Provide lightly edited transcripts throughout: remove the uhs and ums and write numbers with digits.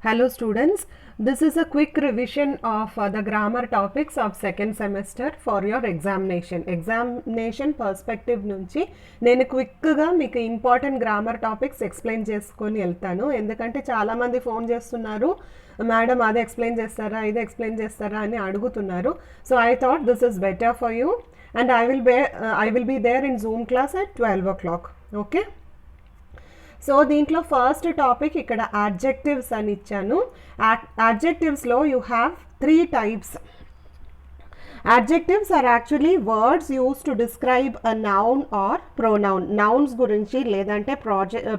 Hello students, this is a quick revision of the grammar topics of second semester for your examination. Examination perspective నుంచి నేను క్విక్గా మీకు important grammar topics explain చేసుకొని వెళ్తాను. ఎందుకంటే చాలామంది ఫోన్ చేస్తున్నారు, మేడం అది ఎక్స్ప్లెయిన్ చేస్తారా ఇది ఎక్స్ప్లెయిన్ చేస్తారా అని అడుగుతున్నారు. So I thought this is better for you and I will be there in Zoom class at 12 o'clock. Okay, so దీంట్లో ఫస్ట్ టాపిక్ ఇక్కడ యాడ్జెక్టివ్స్ అని ఇచ్చాను. యాడ్జెక్టివ్స్లో you have 3 types. Adjectives are actually words used to describe a noun or pronoun. Nouns గురించి లేదంటే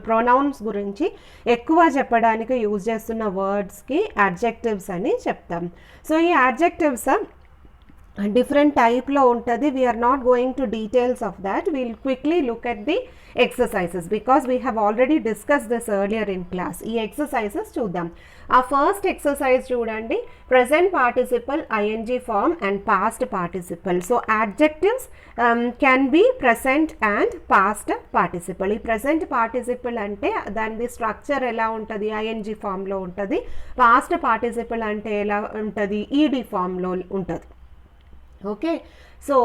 pronouns గురించి ఎక్కువ చెప్పడానికి use చేస్తున్న వర్డ్స్కి adjectives అని చెప్తాం. సో ఈ adjectives different type lo untadi. We are not going to details of that. We'll quickly look at the exercises because we have already discussed this earlier in class. Ee exercises chudam. Our first exercise chudandi, present participle, ing form and past participle. So adjectives can be present and past participle. Ee present participle ante dani structure ela untadi, ing form lo untadi. Past participle ante ela untadi, ed form lo untadi. Okay, so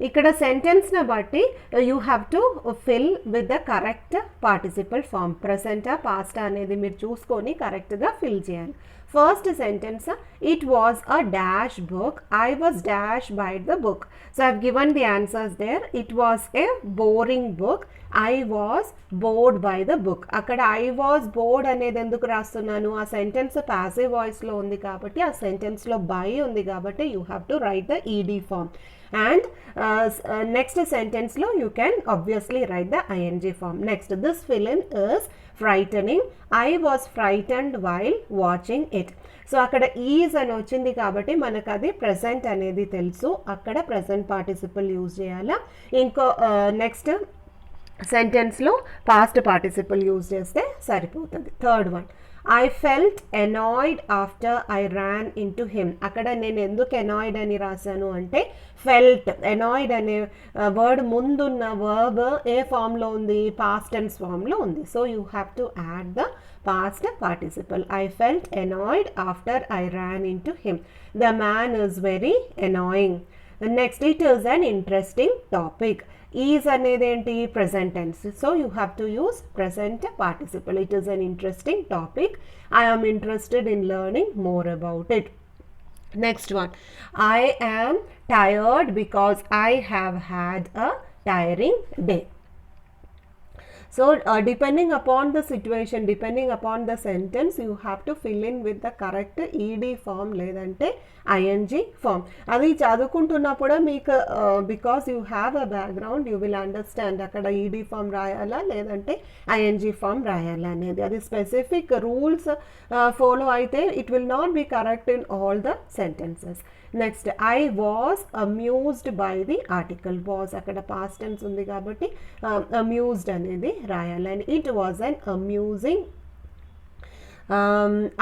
ఇక్కడ సెంటెన్స్ని బట్టి you have to fill with the correct participle form. ప్రెసెంటా పాస్టా అనేది మీరు చూసుకొని కరెక్ట్గా fill చేయాలి. First sentence, it was a dash book, I was dash by the book. So I have given the answers there. It was a boring book, I was bored by the book. అక్కడ I was bored అనేది ఎందుకు రాస్తున్నాను, ఆ sentence passive వాయిస్లో ఉంది కాబట్టి, ఆ సెంటెన్స్లో by ఉంది కాబట్టి you have to write the E D form. And next sentence lo you can obviously write the ing form. Next, this film is frightening, I was frightened while watching it. So akkada is అని వచ్చింది కాబట్టి మనకు అది present అనేది తెలుసు, అక్కడ present participle use చేయాలా. ఇంకో నెక్స్ట్ సెంటెన్స్లో పాస్ట్ పార్టిసిపల్ యూజ్ చేస్తే సరిపోతుంది. Third one, I felt annoyed after I ran into him. అక్కడ నేను ఎందుకు annoyed అని రాశాను అంటే felt, annoyed అనే వర్డ్ ముందున్న వర్బ్ ఏ ఫామ్లో ఉంది, పాస్ట్ టెన్స్ ఫామ్లో ఉంది. So you have to add the past participle. I felt annoyed after I ran into him. The man is very annoying. Next, it is an interesting topic. Is అనేది ఏంటి, present tense. So you have to use present participle. It is an interesting topic. I am interested in learning more about it. Next one, I am tired because I have had a tiring day. So depending upon the situation, depending upon the sentence, you have to fill in with the correct ed form లేదంటే ing form. అది చదువుకుంటున్నప్పుడు మీకు because you have a background you will understand అక్కడ ed form రాయాలా లేదంటే ing form రాయాలా అనేది. అది specific rules follow అయితే it will not B correct in all the sentences. Next, I was amused by the article. Was అక్కడ past tense ఉంది కాబట్టి amused అనేది రాయాలి. And it was an amusing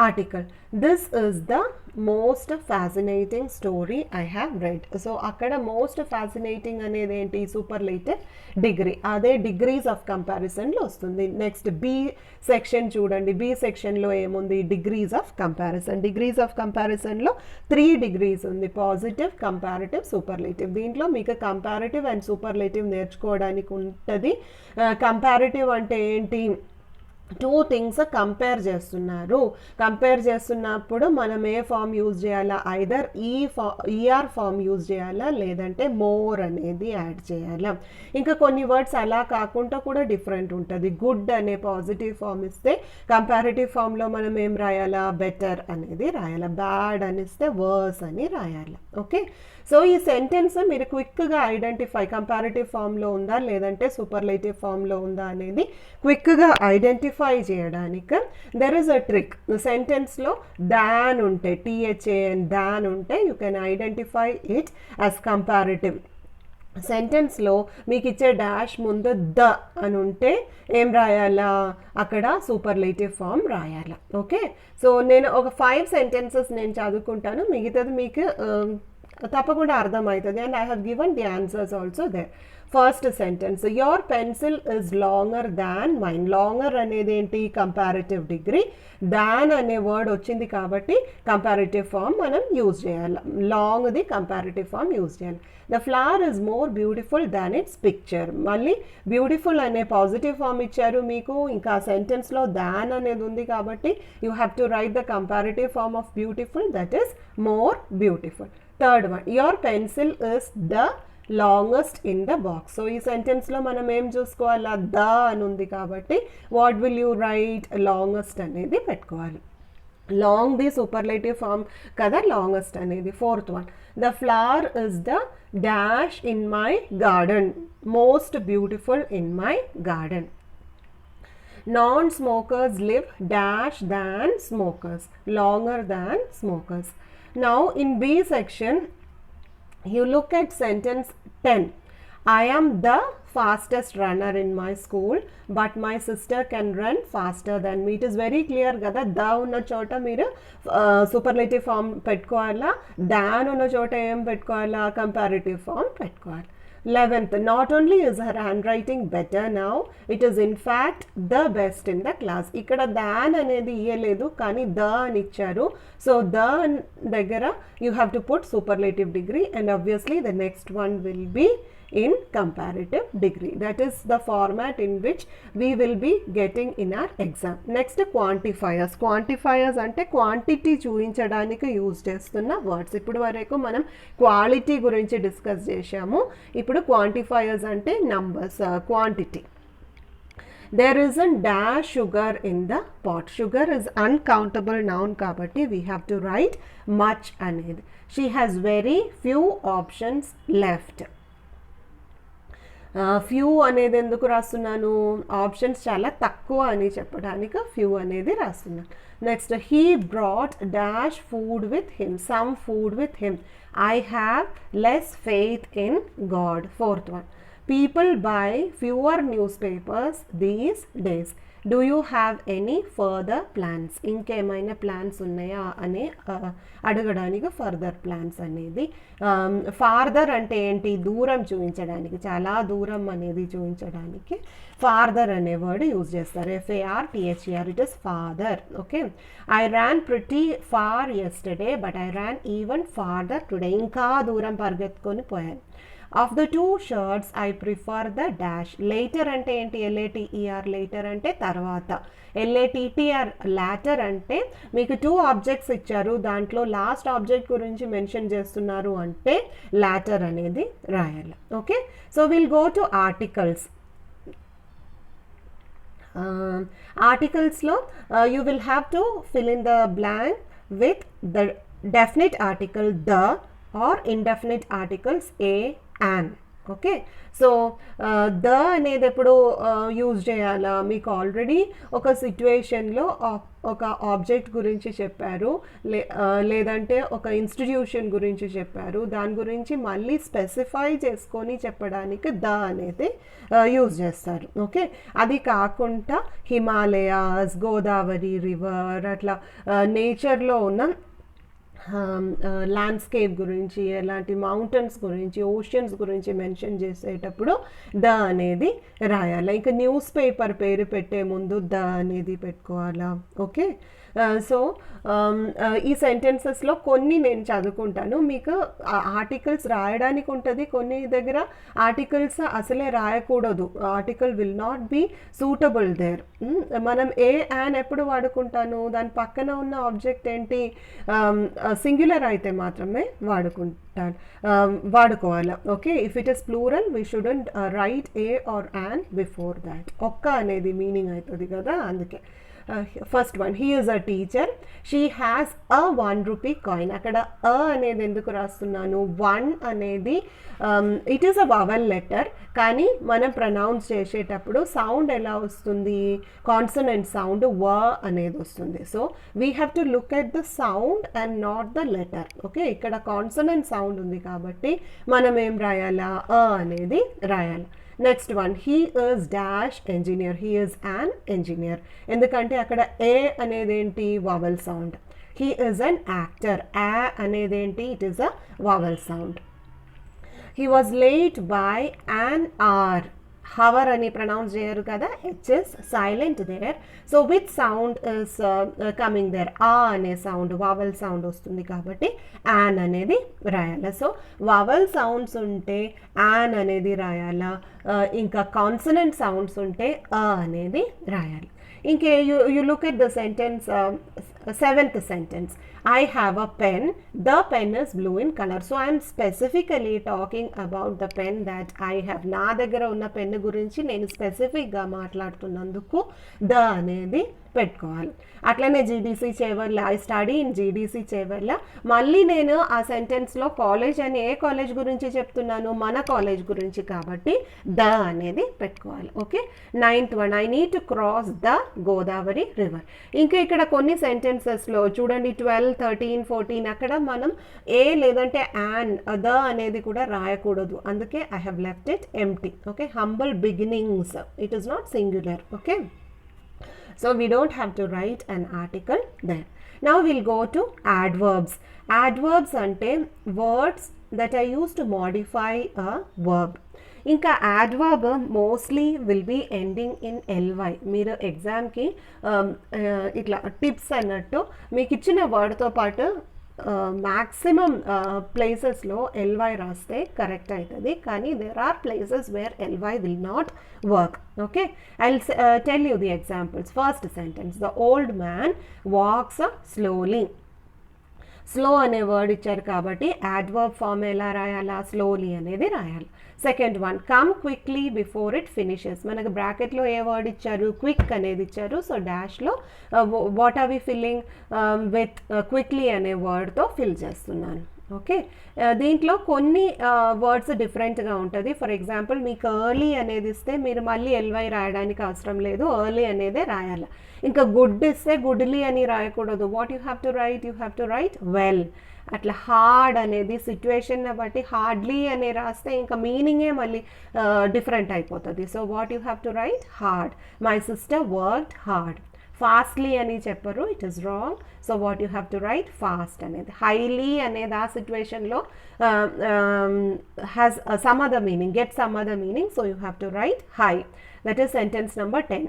article. This is the most fascinating story I have read. So అక్కడ most fascinating అనేది ఏంటి, superlative degree, అదే degrees of కంపారిజన్లో వస్తుంది. నెక్స్ట్ బి సెక్షన్ చూడండి, బి సెక్షన్లో ఏముంది, degrees of comparison. Degrees of కంపారిజన్లో 3 degrees ఉంది, పాజిటివ్, కంపారిటివ్, సూపర్లేటివ్. దీంట్లో మీకు కంపారిటివ్ అండ్ సూపర్లేటివ్ నేర్చుకోవడానికి ఉంటుంది. కంపారిటివ్ అంటే ఏంటి, 2 things కంపేర్ చేస్తున్నారు. కంపేర్ చేస్తున్నప్పుడు మనం ఏ ఫామ్ యూజ్ చేయాలా, ఐదర్ ఈఆర్ ఫామ్ యూజ్ చేయాలా లేదంటే మోర్ అనేది యాడ్ చేయాలా. ఇంకా కొన్ని వర్డ్స్ అలా కాకుండా కూడా డిఫరెంట్ ఉంటుంది. గుడ్ అనే పాజిటివ్ ఫామ్ ఇస్తే కంపారిటివ్ ఫామ్లో మనం ఏం రాయాలా, బెటర్ అనేది రాయాలా. బ్యాడ్ అనిస్తే వర్స్ అని రాయాలా. ఓకే, సో ఈ సెంటెన్స్ మీరు క్విక్గా ఐడెంటిఫై, కంపారిటివ్ ఫామ్లో ఉందా లేదంటే సూపర్లేటివ్ ఫామ్లో ఉందా అనేది క్విక్గా ఐడెంటిఫై చేయడానికి దెర్ ఇస్ అ ట్రిక్. సెంటెన్స్లో దాన్ ఉంటే, THAN దాన్ ఉంటే you can identify it as comparative. సెంటెన్స్లో మీకు ఇచ్చే డాష్ ముందు ద అని ఉంటే ఏం రాయాలా, అక్కడ సూపర్లేటివ్ ఫామ్ రాయాలా. ఓకే, సో నేను ఒక 5 sentences నేను చదువుకుంటాను, మిగతాది మీకు తప్పకుండా అర్థమవుతుంది. And I have given the answers also there. First sentence, your pencil is longer than mine. Longer అనేది ఏంటి, కంపారిటివ్ డిగ్రీ. దాన్ అనే వర్డ్ వచ్చింది కాబట్టి కంపారిటివ్ ఫామ్ మనం యూజ్ చేయాలి. లాంగ్ది కంపారిటివ్ ఫామ్ యూజ్ చేయాలి. The flower is more beautiful than its picture. మళ్ళీ బ్యూటిఫుల్ అనే పాజిటివ్ ఫామ్ ఇచ్చారు మీకు, ఇంకా సెంటెన్స్లో దాన్ అనేది ఉంది కాబట్టి you have to write the comparative form of beautiful, that is more beautiful. Third one, your pencil is the longest in the box. So ఈ సెంటెన్స్లో మనం ఏం చూసుకోవాలా, ద అని ఉంది కాబట్టి what will you write, longest అనేది పెట్టుకోవాలి. లాంగ్ ది సూపర్లేటివ్ ఫామ్ కదా లాంగెస్ట్ అనేది. Fourth one, the flower is the dash in my garden, most beautiful in my garden. Non-smokers live dash than smokers, longer than smokers. Now in B section, you look at sentence 10. I am the fastest runner in my school, but my sister can run faster than me. It is very clear కదా, the ఉన్న చోట మీరు superlative form పెట్టుకోవాలా, దాన్ ఉన్న చోట ఏం పెట్టుకోవాలా, comparative form పెట్టుకోవాలి. 11th, not only is her handwriting better now, it is in fact the best in the class. ఇక్కడ దాన్ అనేది ఇయ్యలేదు కానీ ద అని ఇచ్చారు. సో ద దగ్గర you have to put superlative degree and obviously the next one will be in comparative degree. That is the format in which we will be getting in our exam. Next, quantifiers. Quantifiers అంటే quantity చూపించడానికి use చేస్తున్న words. ఇప్పుడు వరకు మనం quality గురించి discuss చేశాము. ఇప్పుడు quantifiers అంటే numbers, quantity. There isn't dash sugar in the pot. Sugar is uncountable noun kabatti we have to write much అనేది. She has very few options left. Few అనేది ఎందుకు రాస్తున్నాను, ఆప్షన్స్ చాలా తక్కువ అని చెప్పడానికి ఫ్యూ అనేది రాస్తున్నాను. Next, he brought dash food with him, some food with him. I have less faith in God. Fourth one, people by fewer news papers these days. Do you have any further plans, ఇంకేమైనా plans ఉన్నాయా అని అడగడానికి further plans అనేది. Farther అంటే ఏంటి, దూరం చూపించడానికి, చాలా దూరం అనేది చూపించడానికి ఫార్దర్ అనే వర్డ్ యూజ్ చేస్తారు. FARTHER, it is father. Okay, I ran pretty far yesterday but I ran even farther today. ఇంకా దూరం పరిగెత్తుకొని పోయాను. Of the two shirts I prefer the dash. Later అంటే ఏంటి, LATER, లేటర్ అంటే తర్వాత. LATTR లాటర్ అంటే మీకు 2 ఆబ్జెక్ట్స్ ఇచ్చారు, దాంట్లో లాస్ట్ ఆబ్జెక్ట్ గురించి మెన్షన్ చేస్తున్నారు అంటే లాటర్ అనేది రాయాలి. Okay, so will go to articles. ఆర్టికల్స్లో you will have to fill in the blank with the definite article the or indefinite articles a, an. Okay, so the అనేది ఎప్పుడు use చేయాలా, మీకు ఆల్రెడీ ఒక సిచ్యువేషన్లో ఒక ఆబ్జెక్ట్ గురించి చెప్పారు, లేదంటే ఒక ఇన్స్టిట్యూషన్ గురించి చెప్పారు, దాని గురించి మళ్ళీ స్పెసిఫై చేసుకొని చెప్పడానికి ద అనేది యూజ్ చేస్తారు. ఓకే, అది కాకుండా హిమాలయాస్, గోదావరి రివర్, అట్లా నేచర్లో ఉన్న ల్యాండ్స్కేప్ గురించి, ఎలాంటి మౌంటైన్స్ గురించి, ఓషన్స్ గురించి మెన్షన్ చేసేటప్పుడు ద అనేది రాయాలి. ఇంకా న్యూస్ పేపర్ పేరు పెట్టే ముందు ద అనేది పెట్టుకోవాలా. ఓకే, సో ఈ సెంటెన్సెస్లో కొన్ని నేను చదువుకుంటాను, మీకు ఆర్టికల్స్ రాయడానికి ఉంటుంది, కొన్ని దగ్గర ఆర్టికల్స్ అసలే రాయకూడదు, article will not be suitable there. మనం ఏ యాన్ ఎప్పుడు వాడుకుంటాను, దాని పక్కన ఉన్న ఆబ్జెక్ట్ ఏంటి, సింగులర్ అయితే మాత్రమే వాడుకోవాలి. Okay, if it is plural we shouldn't write a or an before that. ఒక్క అనేది మీనింగ్ అవుతుంది కదా, అందుకే. First one, he is a teacher, she has a 1 rupee coin. అక్కడ అ అనేది ఎందుకు రాస్తున్నాను, 1 అనేది it is a vowel letter, కానీ మనం ప్రొనౌన్స్ చేసేటప్పుడు సౌండ్ ఎలా వస్తుంది, కాన్సనెంట్ సౌండ్ వ అనేది వస్తుంది. So we have to look at the sound and not the letter. Okay, ఇక్కడ కాన్సనెంట్ సౌండ్ ఉంది కాబట్టి మనం ఏం రాయాలా, అ అనేది రాయాలి. Next one, he is dash engineer, he is an engineer. ఎందుకంటే అక్కడ ఏ అనేది ఏంటి, vowel sound. He is an actor, ఆ అనేది ఏంటి, it is a vowel sound. He was late by an hour. Hour అని ప్రొనౌన్స్ చేయరు కదా, it is silent there. So with sound is coming there, ఆ అనే సౌండ్ వావల్ సౌండ్ వస్తుంది కాబట్టి యాన్ అనేది రాయాలి. సో వావల్ సౌండ్స్ ఉంటే యాన్ అనేది రాయాలా, ఇంకా కాన్సనెంట్ సౌండ్స్ ఉంటే అ అనేది రాయాలి. ఇంకే you look at the sentence, seventh sentence, I have a pen, the pen is blue in color. So I am specifically talking about the pen that I have. నా దగ్గర ఉన్న pen గురించి నేను స్పెసిఫిక్గా మాట్లాడుతున్నందుకు ద అనేది పెట్టుకోవాలి. అట్లనే GDC Chevella, I study in GDC Chevella, మళ్ళీ నేను ఆ సెంటెన్స్లో కాలేజ్ అని ఏ కాలేజ్ గురించి చెప్తున్నాను, మన కాలేజ్ గురించి కాబట్టి ద అనేది పెట్టుకోవాలి. Okay, 9th one, I need to cross the Godavari river. ఇంకా ఇక్కడ కొన్ని సెంటెన్సెస్లో చూడండి 12, 13, 14 అక్కడ మనం ఏ లేదంటే యాన్, ద అనేది కూడా రాయకూడదు, అందుకే I have left it empty. Okay, humble beginnings, it is not singular. Okay, so we don't have to write an article there. Now we'll go to adverbs. Adverbs ante words that are used to modify a verb. ఇంకా adverb mostly will be ending in ly. మీరు ఎగ్జామ్కి ఇట్లా tips అన్నట్టు మీకు ఇచ్చిన వర్డ్తో పాటు maximum ప్లేసెస్లో LY రాస్తే కరెక్ట్ అవుతుంది, కానీ there are places where L Y will not work. Okay, I will tell you the examples. First sentence, the old man walks slowly. Slow అనే వర్డ్ ఇచ్చారు కాబట్టి యాడ్వర్బ్ ఫామ్ ఎలా రాయాలా, స్లోలీ అనేది రాయాలి. Second one, come quickly before it finishes. మనకు బ్రాకెట్లో ఏ వర్డ్ ఇచ్చారు, క్విక్ అనేది ఇచ్చారు. సో డాష్లో what are we filling with quickly అనే వర్డ్తో ఫిల్ చేస్తున్నాను. ఓకే, దీంట్లో కొన్ని వర్డ్స్ డిఫరెంట్గా ఉంటుంది. ఫర్ ఎగ్జాంపుల్ మీకు ఎర్లీ అనేది ఇస్తే మీరు మళ్ళీ ఎల్వై రాయడానికి అవసరం లేదు, ఎర్లీ అనేదే రాయాలి. ఇంకా గుడ్ ఇస్తే గుడ్లీ అని రాయకూడదు. What you have to right, you have to right well. అట్లా హార్డ్ అనేది సిచ్యువేషన్ని బట్టి హార్డ్లీ అని రాస్తే ఇంకా మీనింగే మళ్ళీ డిఫరెంట్ అయిపోతుంది. So what you have to right hard. My sister worked hard. Fastly అని చెప్పరు, it is wrong. So what you have to right fast అనేది. హైలీ అనేది ఆ సిచ్యువేషన్లో has some other meaning, get some other meaning. So you have to right high. That is sentence number 10.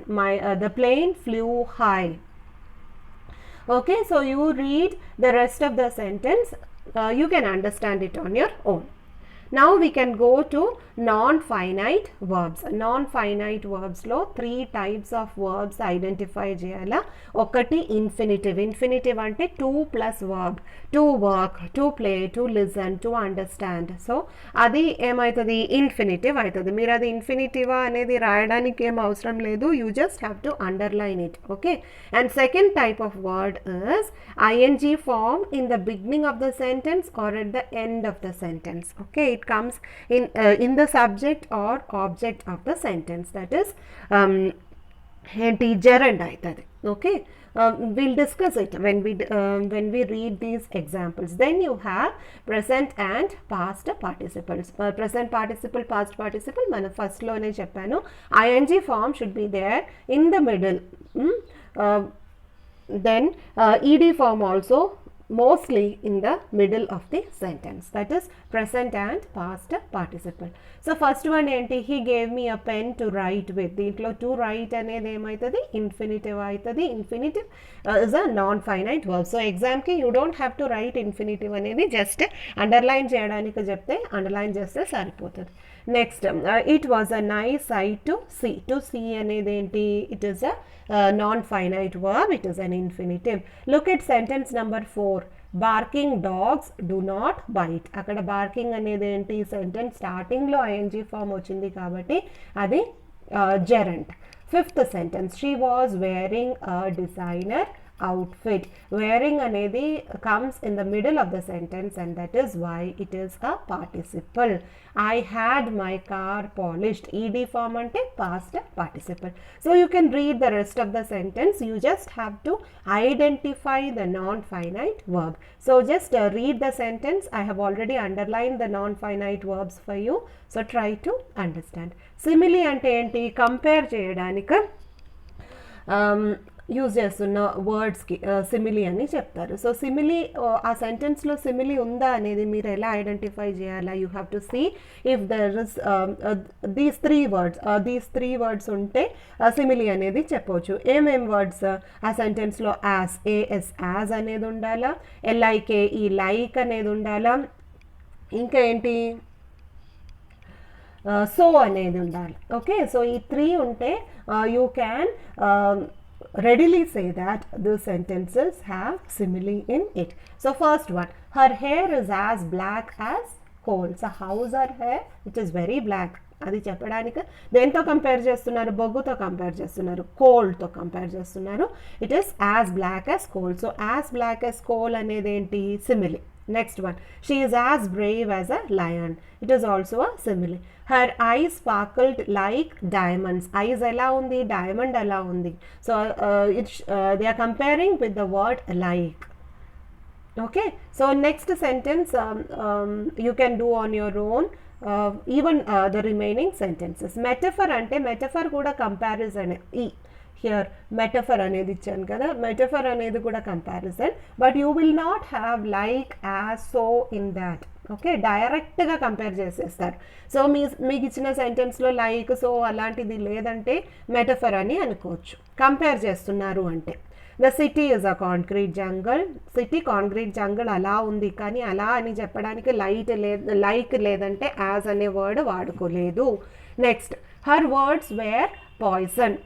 The plane flew high. Okay, so you read the rest of the sentence. You can understand it on your own. Now we can go to non-finite verbs. Non-finite verbs లో 3 types of verbs identify చేయాలా. ఒకటి infinitive. Infinitive అంటే to plus verb, to work, to play, to listen, to understand. So అది ఏమవుతుంది, infinitive అవుతుంది. మీరు అది infinitive అనేది రాయడానికి ఏం అవసరం లేదు, you just have to underline it. Okay, and second type of word is ing form in the beginning of the sentence or at the end of the sentence. Okay, it comes in the subject or object of the sentence. That is gerund aitadi. Okay, we'll discuss it when we read these examples. Then you have present and past participles. Present participle, past participle mana first lone cheppanu. ing form should be there in the middle. Then ed form also mostly in the middle of the sentence. That is present and past participle. So first one enti, he gave me a pen to write with. Deentlo to write anedi emaitadi, infinitive aitadi. Infinitive is a non-finite verb. So exam ki you don't have to write infinitive anedi, just underline cheyadaniki chepte underline cheste saripotadi. Next, it was a nice sight to see. To see anedi enti, it is a non-finite verb, it is an infinitive. Look at sentence number 4. Barking dogs do not bite. అక్కడ barking అనేది ఏంటి, sentence స్టార్టింగ్లో ing form వచ్చింది కాబట్టి అది gerund. Fifth sentence, she was wearing a designer outfit. Wearing anedi comes in the middle of the sentence and that is why it is a participle. I had my car polished. ed form ante past participle. So you can read the rest of the sentence. You just have to identify the non-finite verb. So just read the sentence. I have already underlined the non-finite verbs for you. So try to understand. Simile ante enti, compare cheyadaniki use చేస్తున్న వర్డ్స్కి simile అని చెప్తారు. So simile ఆ సెంటెన్స్లో simile ఉందా అనేది మీరు ఎలా identify చేయాలా? You have to see if there is these three words ఉంటే సిమిలీ అనేది చెప్పవచ్చు. ఏమేం వర్డ్స్ ఆ సెంటెన్స్లో? యాజ్, ఏఎస్, యాజ్ అనేది ఉండాలా, ఎల్ఐకే, ఈ లైక్ అనేది ఉండాలా, ఇంకా ఏంటి, సో అనేది ఉండాలి. ఓకే, సో ఈ త్రీ ఉంటే you can readily say that the sentences have simile in it. So first one, her hair is as black as coal. So how's her hair? It is very black. అది చెప్పడానికి దేంతో compare చేస్తున్నారు? బొగ్గుతో compare చేస్తున్నారు, కోల్తో compare చేస్తున్నారు. It is as black as coal. So as black as coal అనేది ఏంటి? Simile. Next one, she is as brave as a lion. It is also a simile. Her eyes sparkled like diamonds. Eyes ఎలా ఉంది? Diamond ఎలా ఉంది. So they are comparing with the word like. Okay, so next sentence you can do on your own, even the remaining sentences. Metaphor ante metaphor kuda comparison here metaphor anedi ichanu kada, metaphor anedi kuda comparison, but you will not have like, as, so in that. Okay, డైరెక్ట్గా compare చేసేస్తారు. So మీకు ఇచ్చిన సెంటెన్స్లో like, so అలాంటిది లేదంటే metaphor అని అనుకోవచ్చు. Compare చేస్తున్నారు అంటే the city is a concrete jungle. City concrete jungle అలా ఉంది, కానీ అలా అని చెప్పడానికి లైక్ లేదంటే యాజ్ అనే వర్డ్ వాడుకోలేదు. Next, her words were poison.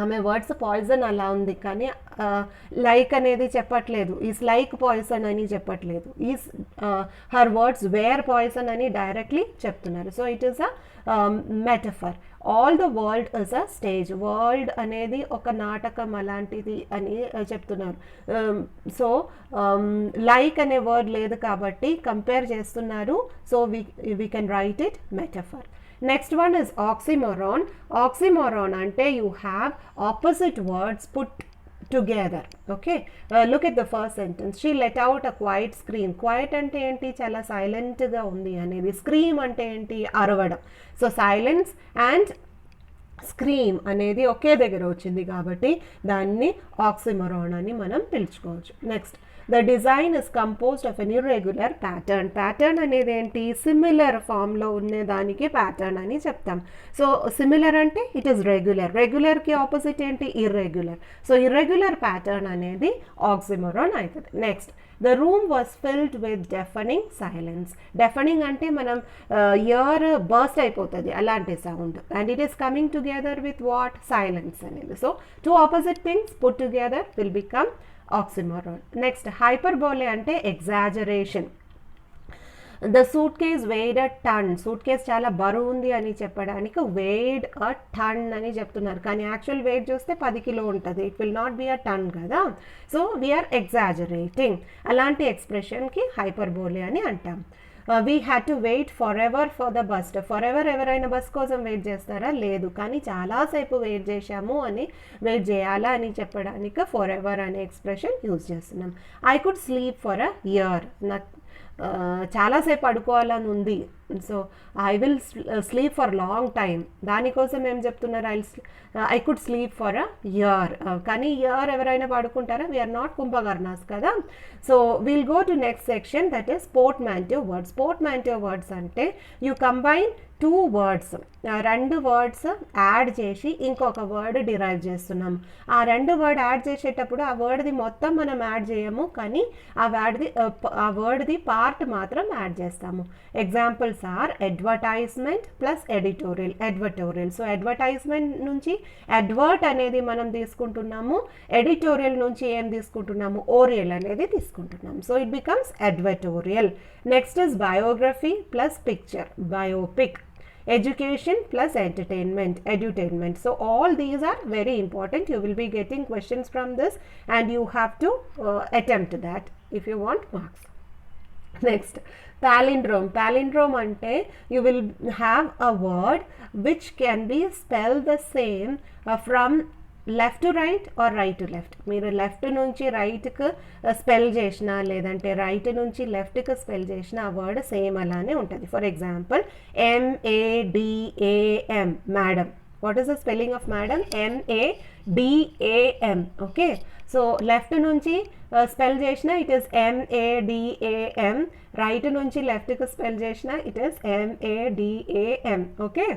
ఆమె వర్డ్స్ పాయిజన్ అలా ఉంది, కానీ లైక్ అనేది చెప్పట్లేదు, ఈస్ లైక్ పాయిజన్ అని చెప్పట్లేదు, is her words were poison అని డైరెక్ట్లీ చెప్తున్నారు. So it is a metaphor. All the world is a stage. World అనేది ఒక నాటకం అలాంటిది అని చెప్తున్నారు. సో లైక్ అనే వర్డ్ లేదు కాబట్టి కంపేర్ చేస్తున్నారు. So we can write it metaphor. Next one is oxymoron. Oxymoron ante you have opposite words put together. Okay, look at the first sentence. She let out a quiet scream. Quiet ante enti? Chala silent ga undi anedi. Scream ante enti? Aravadam. So silence and scream అనేది ఒకే దగ్గర వచ్చింది కాబట్టి దాన్ని oxymoron అని మనం పిలుచుకోవచ్చు. Next, the design is composed of an irregular pattern. Pattern అనేది ఏంటి? సిమిలర్ ఫామ్లో ఉండేదానికి ప్యాటర్న్ అని చెప్తాం. సో సిమిలర్ అంటే ఇట్ ఈస్ రెగ్యులర్. రెగ్యులర్కి ఆపోజిట్ ఏంటి? ఇర్రెగ్యులర్. సో ఇర్రెగ్యులర్ ప్యాటర్న్ అనేది ఆక్సిమోరాన్ అవుతుంది. Next, the room was filled with deafening silence. Deafening అంటే మనం ఇయర్ బర్స్ట్ అయిపోతుంది అలాంటి sound, and it is coming together with what? Silence అనేది. So two opposite things put together will become oxymoron. Next, hyperbole అంటే exaggeration. The suitcase weighed a ton. Suitcase చాలా బరువు ఉంది అని చెప్పడానికి waived a టన్ అని చెప్తున్నారు, కానీ యాక్చువల్ వెయిట్ చూస్తే 10 కిలో ఉంటుంది. It will not be a ton కదా. So we are exaggerating. అలాంటి ఎక్స్ప్రెషన్కి హైపర్బోలే అని అంటాం. We had to wait forever for the bus. Forever ఎవరైనా బస్ కోసం వెయిట్ చేస్తారా? లేదు, కానీ చాలాసేపు వెయిట్ చేశాము అని, వెయిట్ చేయాలా అని చెప్పడానికి ఫర్ ఎవర్ అనే ఎక్స్ప్రెషన్ యూజ్ చేస్తున్నాం. I could sleep for a year. నాకు చాలాసేపు పడుకోవాలని ఉంది, so I will sleep for long time. దానికోసం ఏం చెప్తున్నారు? I could sleep for a year. కానీ ఇయర్ ఎవరైనా పడుకుంటారా? వీఆర్ నాట్ కుంభకర్ణాస్ కదా. So we'll go to next section, that is portmanteau words. Portmanteau words అంటే you combine 2 words, 2 words add చేసి ఇంకొక వర్డ్ డిరైవ్ చేస్తున్నాం. ఆ 2 వర్డ్ యాడ్ చేసేటప్పుడు ఆ వర్డ్ది మొత్తం మనం యాడ్ చేయము, కానీ ఆ వర్డ్ది పార్ట్ మాత్రం యాడ్ చేస్తాము. Examples are advertisement plus editorial. So advertisement నుంచి అడ్వర్ట్ అనేది మనం తీసుకుంటున్నాము, ఎడిటోరియల్ నుంచి ఏం తీసుకుంటున్నాము? ఓరియల్ అనేది తీసుకుంటున్నాము. So it becomes advertorial. Next is biography plus picture, biopic. Education plus edutainment. So all these are very important. You will be getting questions from this and you have to attempt that if you want marks. Next, palindrome ante you will have a word which can be spelled the same from left to right are right to left. మీరు left నుంచి రైట్కి spell చేసిన, లేదంటే right నుంచి లెఫ్ట్కి spell చేసిన ఆ word same అలానే ఉంటుంది. For example MADAM, madam. What is the spelling of madam? M-A-D-A-M. Okay, so left nunchi spell chesina it is M-A-D-A-M. Right nunchi left ku spell chesina it is M-A-D-A-M. Okay.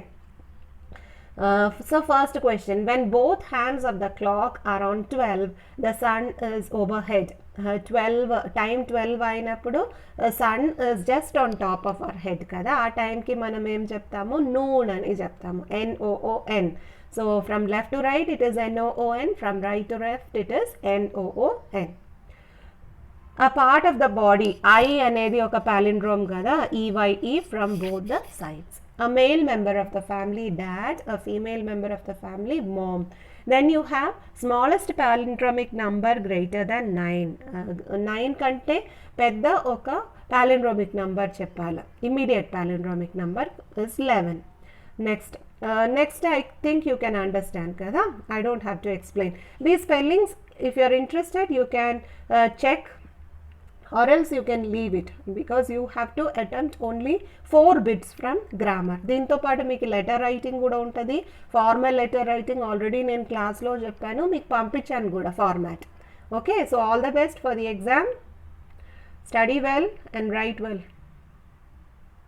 So first question, when both hands of the clock are on 12, the sun is overhead. 12 అయినప్పుడు sun is just on top of our head కదా, ఆ టైంకి మనం ఏం చెప్తాము? noon అని చెప్తాము, N-O-O-N. So from left to right it is N-O-O-N, from right to left it is N-O-O-N. A part of the body, eye అనేది ఒక palindrome కదా, E-Y-E from both the sides. A male member of the family, dad. A female member of the family, mom. Then you have smallest palindromic number greater than 9. 9 కంటే పెద్ద ఒక palindromic number చెప్పాలి. Immediate palindromic number is 11. Next I think you can understand kada, I don't have to explain. These spellings, if you are interested, you can check, or else you can leave it, because you have to attempt only 4 bits from grammar. దీంతో పాటు మీకు letter writing కూడా ఉంటుంది. Formal letter writing already నేను క్లాస్లో చెప్పాను, మీకు పంపించాను కూడా format. Okay, so all the best for the exam. Study well and right well.